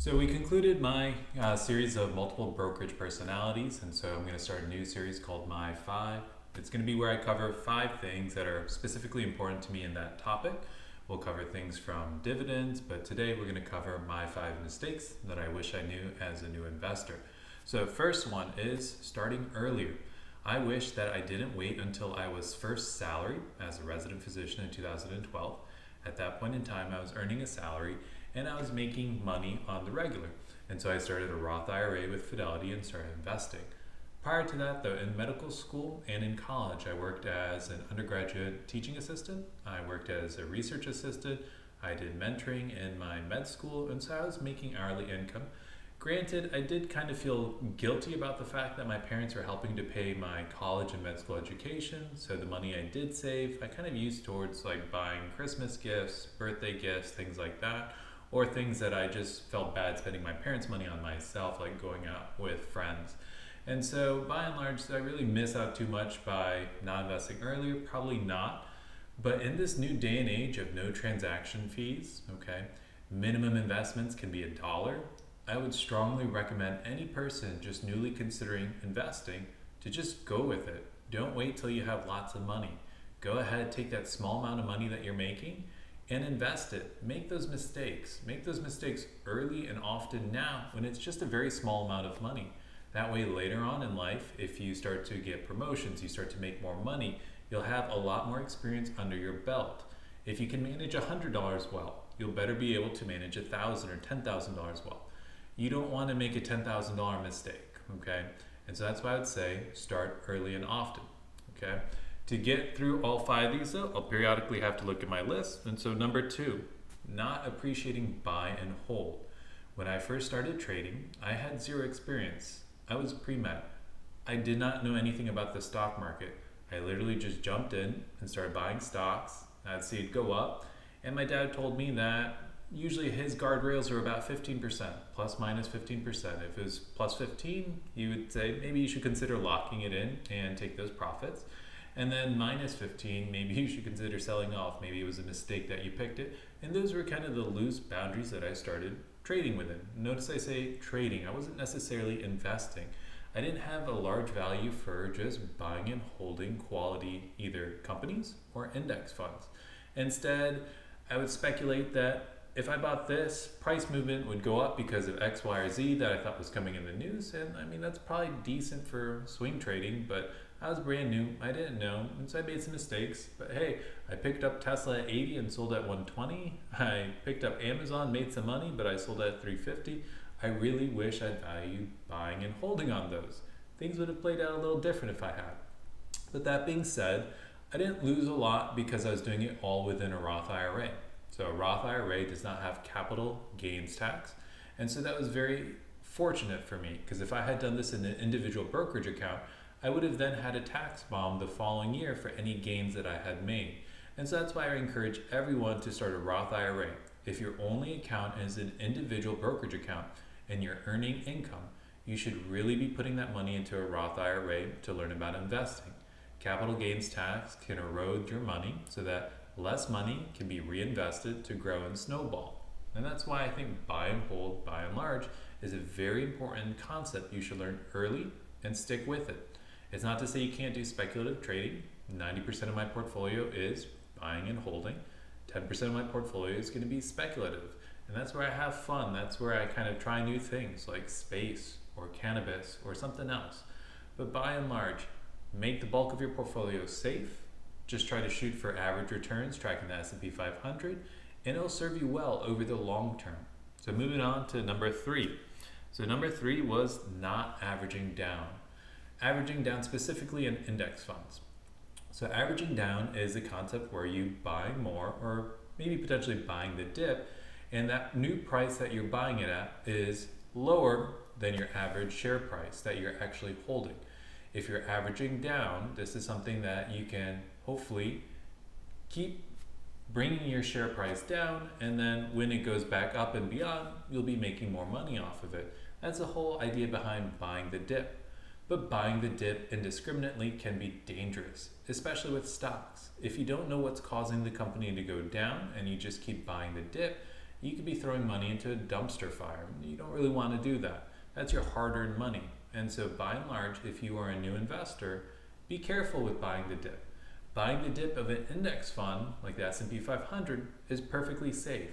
So we concluded my series of multiple brokerage personalities, and so I'm going to start a new series called My Five. It's going to be where I cover 5 things that are specifically important to me in that topic. We'll cover things from dividends, but today we're going to cover my 5 mistakes that I wish I knew as a new investor. So first one is starting earlier. I wish that I didn't wait until I was first salaried as a resident physician in 2012. At that point in time, I was earning a salary and I was making money on the regular. And so I started a Roth IRA with Fidelity and started investing. Prior to that, though, in medical school and in college, I worked as an undergraduate teaching assistant. I worked as a research assistant. I did mentoring in my med school, and so I was making hourly income. Granted, I did kind of feel guilty about the fact that my parents were helping to pay my college and med school education, so the money I did save, I kind of used towards like buying Christmas gifts, birthday gifts, things like that, or things that I just felt bad spending my parents' money on myself, like going out with friends. And so by and large, did I really miss out too much by not investing earlier? Probably not. But in this new day and age of no transaction fees, okay, minimum investments can be $1. I would strongly recommend any person just newly considering investing to just go with it. Don't wait till you have lots of money. Go ahead, take that small amount of money that you're making and invest it. Make those mistakes. Make those mistakes early and often now when it's just a very small amount of money. That way later on in life, if you start to get promotions, you start to make more money, you'll have a lot more experience under your belt. If you can manage $100 well, you'll better be able to manage $1,000 or $10,000 well. You don't want to make a $10,000 mistake, okay? And so that's why I would say start early and often, okay? To get through all 5 of these though, I'll periodically have to look at my list. And so number 2, not appreciating buy and hold. When I first started trading, I had zero experience. I was pre-med. I did not know anything about the stock market. I literally just jumped in and started buying stocks. I'd see it go up. And my dad told me that usually his guardrails are about 15%, plus minus 15%. If it was plus 15, he would say maybe you should consider locking it in and take those profits. And then minus 15, maybe you should consider selling off. Maybe it was a mistake that you picked it. And those were kind of the loose boundaries that I started trading within. Notice I say trading. I wasn't necessarily investing. I didn't have a large value for just buying and holding quality either companies or index funds. Instead, I would speculate that if I bought this, price movement would go up because of X, Y, or Z that I thought was coming in the news. And I mean, that's probably decent for swing trading, but I was brand new. I didn't know. And so I made some mistakes. But hey, I picked up Tesla at 80 and sold at 120. I picked up Amazon, made some money, but I sold at 350. I really wish I'd valued buying and holding on those. Things would have played out a little different if I had. But that being said, I didn't lose a lot because I was doing it all within a Roth IRA. So a Roth IRA does not have capital gains tax. And so that was very fortunate for me because if I had done this in an individual brokerage account, I would have then had a tax bomb the following year for any gains that I had made. And so that's why I encourage everyone to start a Roth IRA. If your only account is an individual brokerage account and you're earning income, you should really be putting that money into a Roth IRA to learn about investing. Capital gains tax can erode your money so that less money can be reinvested to grow and snowball. And that's why I think buy and hold, by and large, is a very important concept you should learn early and stick with it. It's not to say you can't do speculative trading. 90% of my portfolio is buying and holding. 10% of my portfolio is going to be speculative. And that's where I have fun. That's where I kind of try new things like space or cannabis or something else. But by and large, make the bulk of your portfolio safe. Just try to shoot for average returns, tracking the S&P 500, and it'll serve you well over the long term. So moving on to number 3. So number 3 was not averaging down. Averaging down specifically in index funds. So averaging down is a concept where you buy more or maybe potentially buying the dip, and that new price that you're buying it at is lower than your average share price that you're actually holding. If you're averaging down, this is something that you can hopefully keep bringing your share price down, and then when it goes back up and beyond, you'll be making more money off of it. That's the whole idea behind buying the dip. But buying the dip indiscriminately can be dangerous, especially with stocks. If you don't know what's causing the company to go down and you just keep buying the dip, you could be throwing money into a dumpster fire. You don't really want to do that. That's your hard-earned money. And so by and large, if you are a new investor, be careful with buying the dip. Buying the dip of an index fund like the S&P 500 is perfectly safe.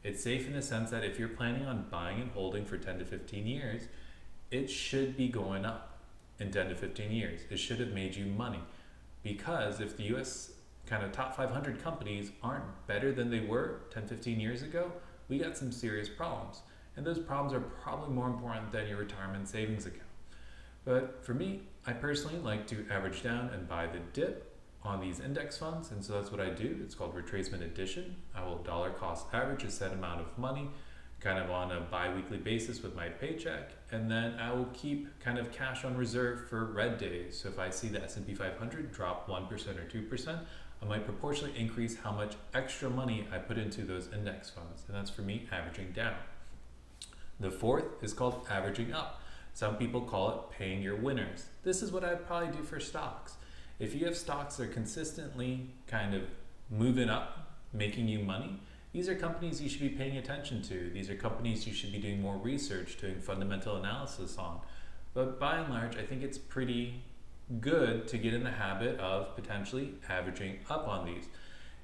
It's safe in the sense that if you're planning on buying and holding for 10 to 15 years, it should be going up in 10 to 15 years. It should have made you money. Because if the US kind of top 500 companies aren't better than they were 10, 15 years ago, we got some serious problems. And those problems are probably more important than your retirement savings account. But for me, I personally like to average down and buy the dip on these index funds, and so that's what I do. It's called retracement addition. I will dollar cost average a set amount of money kind of on a bi-weekly basis with my paycheck, and then I will keep kind of cash on reserve for red days. So if I see the S&P 500 drop 1% or 2%, I might proportionally increase how much extra money I put into those index funds, and that's for me averaging down. The fourth is called averaging up. Some people call it paying your winners. This is what I'd probably do for stocks. If you have stocks that are consistently kind of moving up, making you money, these are companies you should be paying attention to. These are companies you should be doing more research, doing fundamental analysis on. But by and large, I think it's pretty good to get in the habit of potentially averaging up on these.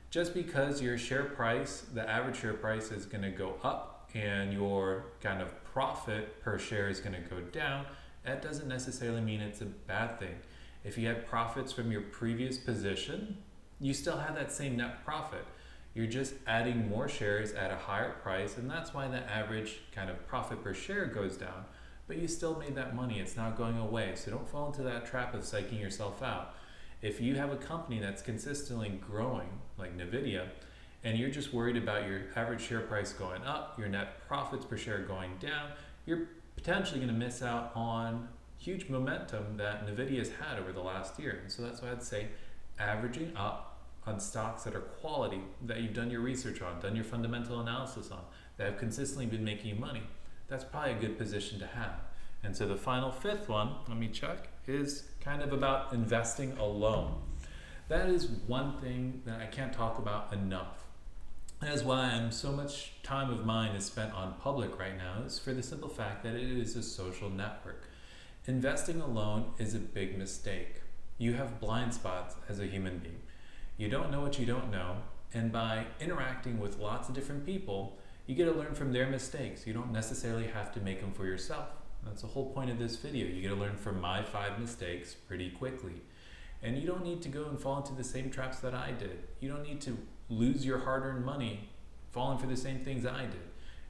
Just because your share price, the average share price is going to go up and your kind of profit per share is going to go down, that doesn't necessarily mean it's a bad thing. If you had profits from your previous position, you still have that same net profit. You're just adding more shares at a higher price, and that's why the average kind of profit per share goes down. But you still made that money. It's not going away. So don't fall into that trap of psyching yourself out. If you have a company that's consistently growing, like Nvidia, and you're just worried about your average share price going up, your net profits per share going down, you're potentially going to miss out on huge momentum that Nvidia has had over the last year. And so that's why I'd say averaging up on stocks that are quality, that you've done your research on, done your fundamental analysis on, that have consistently been making you money, that's probably a good position to have. And so the final fifth one, let me check, is kind of about investing alone. That is one thing that I can't talk about enough. That is why so much time of mine is spent on public right now, is for the simple fact that it is a social network. Investing alone is a big mistake. You have blind spots as a human being. You don't know what you don't know, and by interacting with lots of different people, you get to learn from their mistakes. You don't necessarily have to make them for yourself. That's the whole point of this video. You get to learn from my 5 mistakes pretty quickly. And you don't need to go and fall into the same traps that I did. You don't need to lose your hard-earned money falling for the same things I did.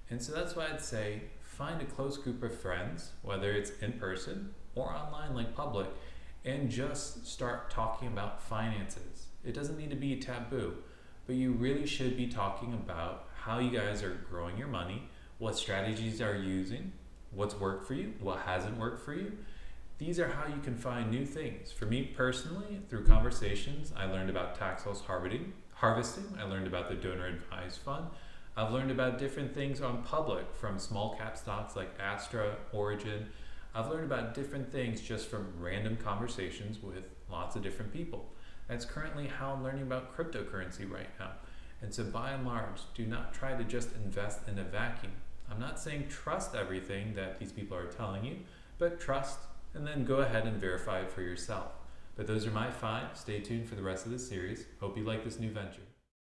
And so that's why I'd say find a close group of friends, whether it's in person or online like public, and just start talking about finances. It doesn't need to be taboo, but you really should be talking about how you guys are growing your money, what strategies are you using, what's worked for you, what hasn't worked for you. These are how you can find new things. For me personally, through conversations, I learned about tax loss harvesting. I learned about the donor advised fund. I've learned about different things on public, from small cap stocks like Astra, Origin. I've learned about different things just from random conversations with lots of different people. That's currently how I'm learning about cryptocurrency right now. And so by and large, do not try to just invest in a vacuum. I'm not saying trust everything that these people are telling you, but trust and then go ahead and verify it for yourself. But those are my 5. Stay tuned for the rest of the series. Hope you like this new venture.